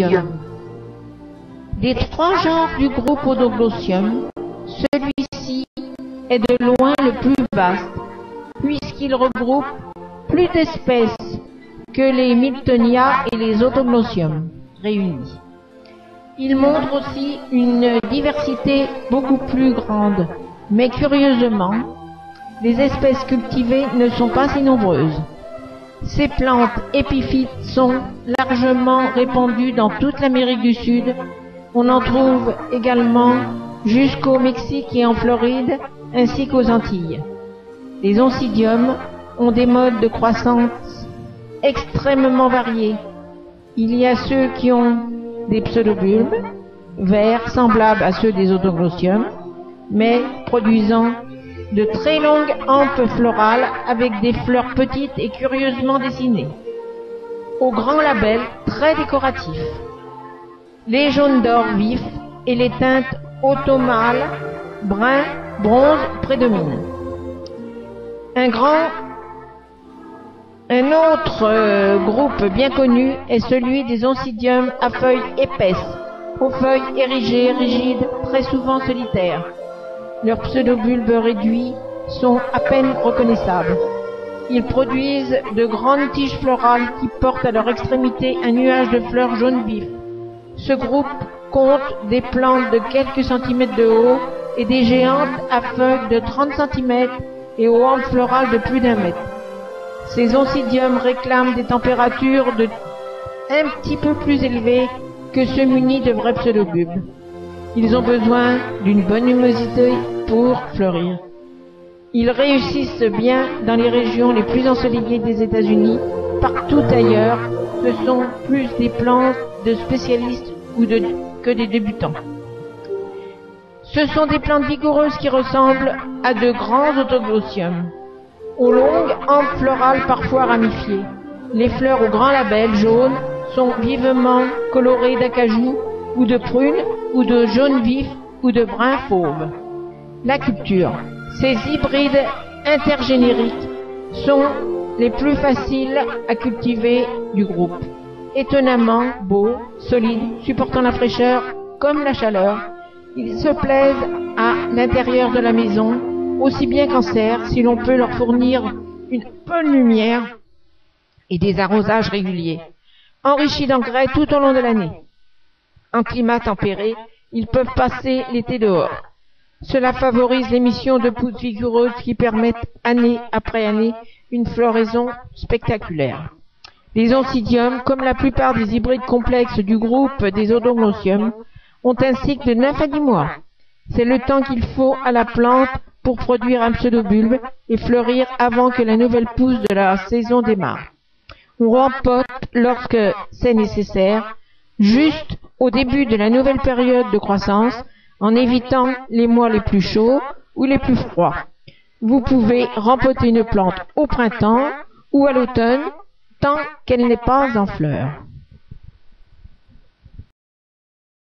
Oncidium. Des trois genres du groupe Odoglossium, celui-ci est de loin le plus vaste, puisqu'il regroupe plus d'espèces que les Miltonia et les Odoglossium réunis. Il montre aussi une diversité beaucoup plus grande, mais curieusement, les espèces cultivées ne sont pas si nombreuses. Ces plantes épiphytes sont largement répandues dans toute l'Amérique du Sud. On en trouve également jusqu'au Mexique et en Floride, ainsi qu'aux Antilles. Les oncidiums ont des modes de croissance extrêmement variés. Il y a ceux qui ont des pseudobulbes, verts semblables à ceux des Odoglossium, mais produisant de très longues hampes florales avec des fleurs petites et curieusement dessinées, au grand label très décoratif. Les jaunes d'or vifs et les teintes automnales, brun, bronze prédominent. Un autre groupe bien connu est celui des oncidiums à feuilles épaisses, aux feuilles érigées, rigides, très souvent solitaires. Leurs pseudobulbes réduits sont à peine reconnaissables. Ils produisent de grandes tiges florales qui portent à leur extrémité un nuage de fleurs jaunes vifs. Ce groupe compte des plantes de quelques centimètres de haut et des géantes à feuilles de 30 cm et aux hampes florales de plus d'1 mètre. Ces oncidiums réclament des températures un petit peu plus élevées que ceux munis de vrais pseudobulbes. Ils ont besoin d'une bonne humidité pour fleurir. Ils réussissent bien dans les régions les plus ensoleillées des États-Unis. Partout ailleurs, ce sont plus des plantes de spécialistes que des débutants. Ce sont des plantes vigoureuses qui ressemblent à de grands Odoglossium, aux longues hampes florales parfois ramifiées. Les fleurs au grand label jaune sont vivement colorées d'acajou ou de prune ou de jaune vif ou de brun fauve. La culture. Ces hybrides intergénériques sont les plus faciles à cultiver du groupe. Étonnamment beaux, solides, supportant la fraîcheur comme la chaleur, ils se plaisent à l'intérieur de la maison, aussi bien qu'en serre, si l'on peut leur fournir une bonne lumière et des arrosages réguliers, enrichis d'engrais tout au long de l'année. En climat tempéré, ils peuvent passer l'été dehors. Cela favorise l'émission de pousses vigoureuses qui permettent année après année une floraison spectaculaire. Les oncidiums, comme la plupart des hybrides complexes du groupe des Odoglossium, ont un cycle de 9 à 10 mois. C'est le temps qu'il faut à la plante pour produire un pseudobulbe et fleurir avant que la nouvelle pousse de la saison démarre. On rempote lorsque c'est nécessaire, juste au début de la nouvelle période de croissance, en évitant les mois les plus chauds ou les plus froids. Vous pouvez rempoter une plante au printemps ou à l'automne, tant qu'elle n'est pas en fleurs.